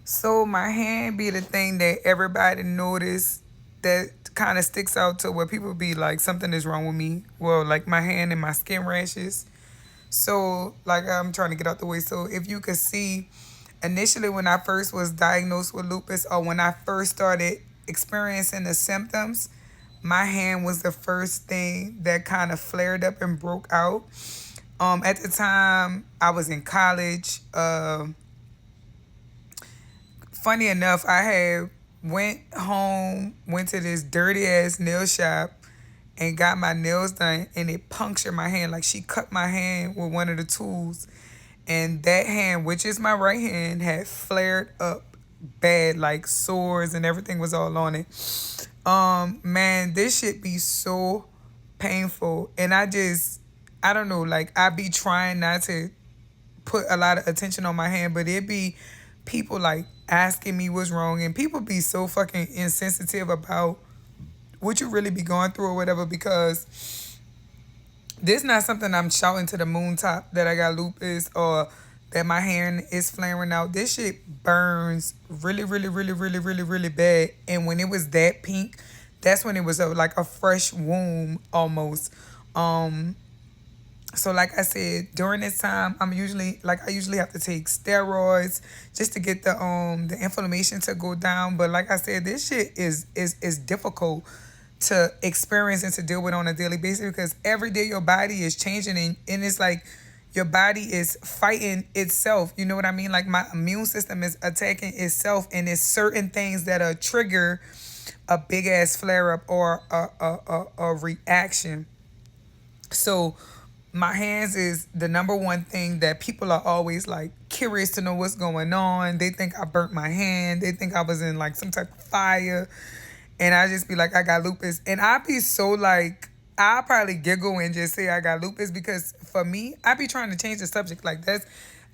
So my hand be the thing that everybody notice that kind of sticks out to where people be like something is wrong with me. Well, like my hand and my skin rashes. So like I'm trying to get out the way. So if you could see initially when I first was diagnosed with lupus or when I first started experiencing the symptoms, my hand was the first thing that kind of flared up and broke out. At the time I was in college. Funny enough, I had went home, went to this dirty ass nail shop and got my nails done, and it punctured my hand. Like she cut my hand with one of the tools, and that hand, which is my right hand, had flared up bad, like sores and everything was all on it. Man, this shit be so painful, and I don't know, like I be trying not to put a lot of attention on my hand, but it be people like asking me what's wrong, and people be so fucking insensitive about what you really be going through or whatever, because this not something I'm shouting to the moon top that I got lupus or that my hand is flaring out. This shit burns really, really, really, really, really, really bad. And when it was that pink, that's when it was like a fresh wound almost. Um, so like I said, during this time, I usually have to take steroids just to get the inflammation to go down. But like I said, this shit is difficult to experience and to deal with on a daily basis because every day your body is changing, and it's like your body is fighting itself. You know what I mean? Like my immune system is attacking itself, and it's certain things that trigger a big ass flare up or a reaction. So my hands is the number one thing that people are always like curious to know what's going on. They think I burnt my hand. They think I was in like some type of fire. And I just be like, I got lupus. And I be so like, I probably giggle and just say I got lupus because for me, I be trying to change the subject. Like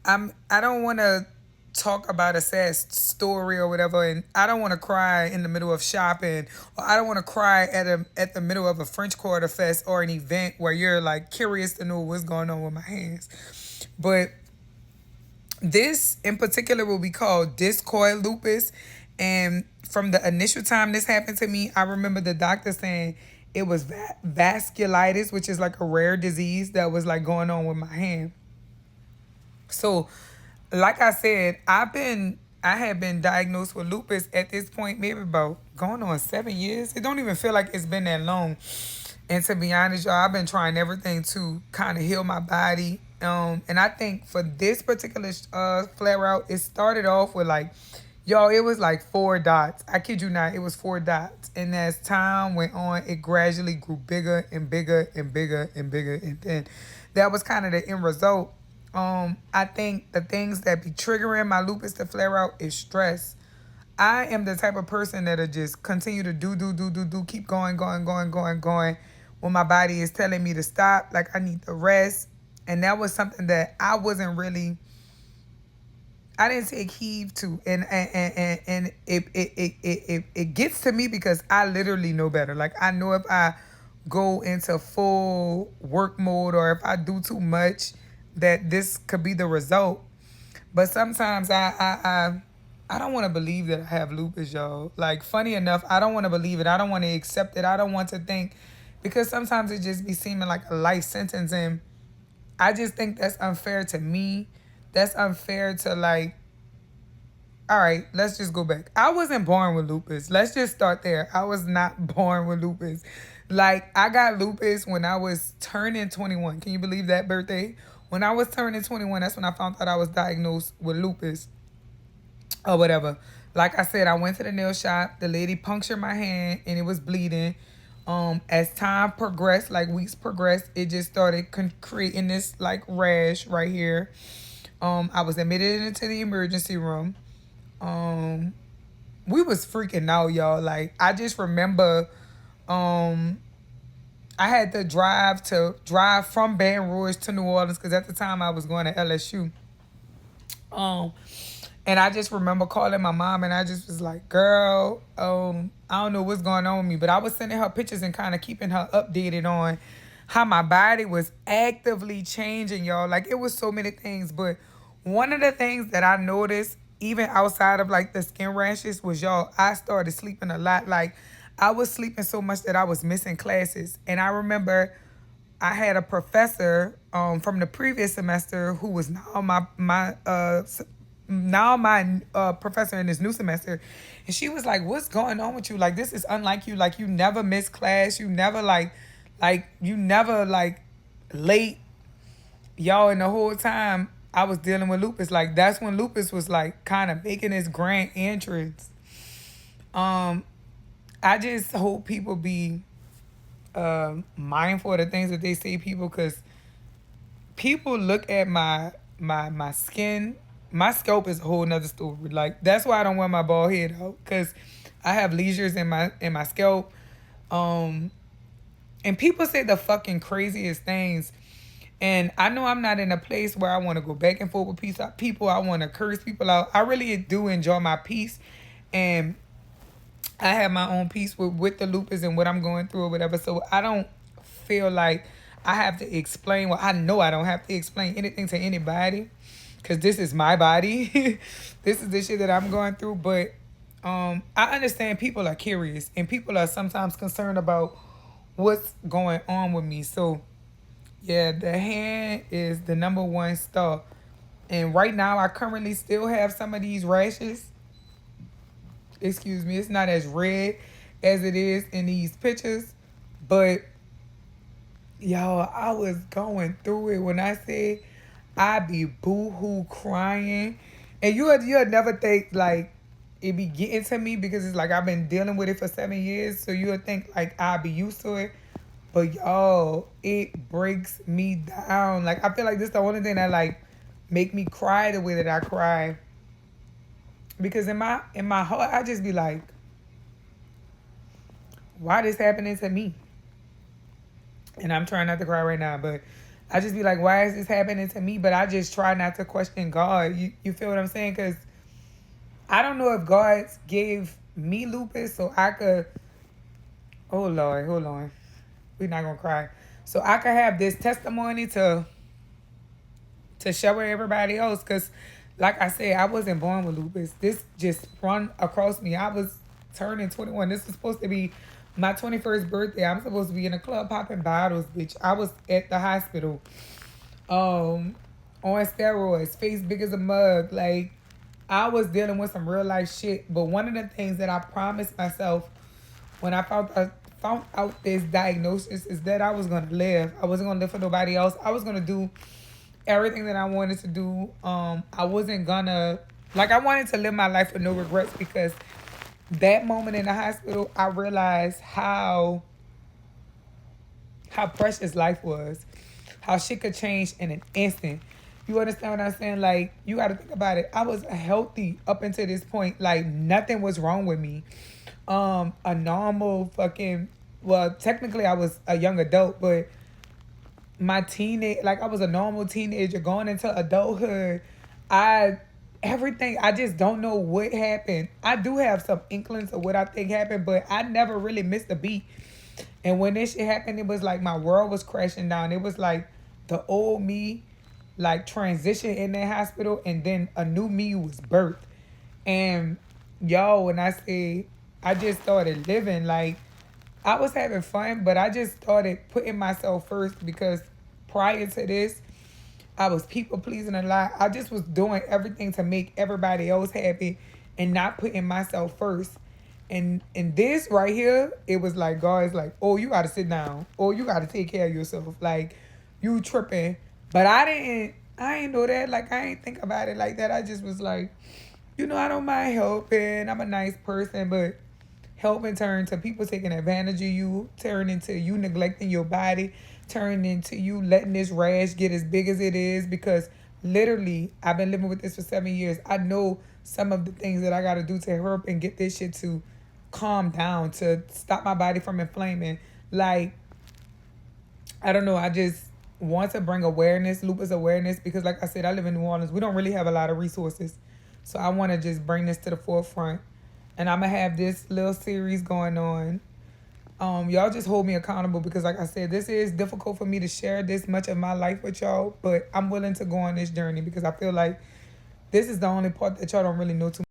I don't want to talk about a sad story or whatever, and I don't want to cry in the middle of shopping, or I don't want to cry at the middle of a French Quarter Fest or an event where you're like curious to know what's going on with my hands. But this in particular will be called discoid lupus, and from the initial time this happened to me, I remember the doctor saying it was vasculitis, which is like a rare disease that was like going on with my hand. So, like I said, I had been diagnosed with lupus at this point maybe about going on 7 years. It don't even feel like it's been that long. And to be honest, y'all, I've been trying everything to kind of heal my body. And I think for this particular flare out, it started off with like, y'all, it was like 4 dots. I kid you not, it was 4 dots. And as time went on, it gradually grew bigger and bigger and bigger and bigger. And then that was kind of the end result. I think the things that be triggering my lupus to flare out is stress. I am the type of person that'll just continue to do, keep going, going. When my body is telling me to stop, like I need to rest. And that was something that I didn't take heed to. And it gets to me because I literally know better. Like I know if I go into full work mode or if I do too much, that this could be the result. But sometimes I don't want to believe that I have lupus, y'all. Like funny enough, I don't want to believe it. I don't want to accept it. I don't want to think, because sometimes it just be seeming like a life sentence, and I just think that's unfair to me. That's unfair to like, all right, let's just go back. I wasn't born with lupus. Let's just start there. I was not born with lupus. Like, I got lupus when I was turning 21. Can you believe that birthday? When I was turning 21, that's when I found out I was diagnosed with lupus or whatever. Like I said, I went to the nail shop. The lady punctured my hand and it was bleeding. As time progressed, like weeks progressed, it just started creating this like rash right here. I was admitted into the emergency room. Um, we was freaking out, y'all. Like I just remember, I had to drive from Baton Rouge to New Orleans because at the time I was going to LSU. Um, and I just remember calling my mom and I just was like, girl, I don't know what's going on with me. But I was sending her pictures and kind of keeping her updated on how my body was actively changing, y'all. Like it was so many things. But one of the things that I noticed, even outside of like the skin rashes was y'all, I started sleeping a lot. Like I was sleeping so much that I was missing classes. And I remember I had a professor from the previous semester who was now my professor in this new semester, and she was like, "What's going on with you? Like this is unlike you. Like you never miss class. You never like you never like late, y'all." And the whole time I was dealing with lupus. Like that's when lupus was like kind of making its grand entrance. Um, I just hope people be mindful of the things that they say, people, because people look at my skin. My scalp is a whole nother story. Like that's why I don't wear my bald head out, because I have lesions in my scalp. Um, and people say the fucking craziest things. And I know I'm not in a place where I want to go back and forth with people. I want to curse people out. I really do enjoy my peace, and I have my own peace with the lupus and what I'm going through or whatever. So I don't feel like I have to explain. Well, I know I don't have to explain anything to anybody, because this is my body. This is the shit that I'm going through. But I understand people are curious and people are sometimes concerned about what's going on with me. So yeah, the hand is the number one star. And right now I currently still have some of these rashes. Excuse me, it's not as red as it is in these pictures. But y'all, I was going through it when I say I be boo-hoo crying. And you'll never think like it be getting to me, because it's like I've been dealing with it for 7 years. So you'll think like I'll be used to it. But y'all, it breaks me down. Like I feel like this is the only thing that like make me cry the way that I cry. Because in my heart, I just be like, why this happening to me? And I'm trying not to cry right now, but I just be like, why is this happening to me? But I just try not to question God. You feel what I'm saying? Because I don't know if God gave me lupus so I could, oh Lord, hold on. We're not going to cry. So I could have this testimony to share with everybody else. Because like I said, I wasn't born with lupus. This just run across me. I was turning 21. This was supposed to be my 21st birthday. I'm supposed to be in a club popping bottles, bitch. I was at the hospital on steroids, face big as a mug. Like, I was dealing with some real life shit. But one of the things that I promised myself when I found out this diagnosis is that I was going to live. I wasn't going to live for nobody else. I was going to do everything that I wanted to do. I wasn't gonna, like, I wanted to live my life with no regrets, because that moment in the hospital, I realized how precious life was, how shit could change in an instant. You understand what I'm saying? Like, you got to think about it. I was healthy up until this point. Like, nothing was wrong with me. A normal fucking, well, technically I was a young adult, but I was a normal teenager going into adulthood. I just don't know what happened. I do have some inklings of what I think happened, but I never really missed a beat. And when this shit happened, it was like my world was crashing down. It was like the old me like transitioned in that hospital, and then a new me was birthed. And y'all, when I say I just started living, like, I was having fun, but I just started putting myself first, because prior to this, I was people pleasing a lot. I just was doing everything to make everybody else happy and not putting myself first. And this right here, it was like God's like, oh, you gotta sit down. Oh, you gotta take care of yourself. Like, you tripping. But I ain't know that. Like, I ain't think about it like that. I just was like, I don't mind helping. I'm a nice person, but helping turn to people taking advantage of you, turn into you neglecting your body, turn into you letting this rash get as big as it is. Because literally, I've been living with this for 7 years. I know some of the things that I got to do to help and get this shit to calm down, to stop my body from inflaming. Like, I don't know. I just want to bring awareness, lupus awareness, because like I said, I live in New Orleans. We don't really have a lot of resources. So I want to just bring this to the forefront. And I'm going to have this little series going on. Y'all just hold me accountable, because like I said, this is difficult for me to share this much of my life with y'all. But I'm willing to go on this journey, because I feel like This is the only part that y'all don't really know too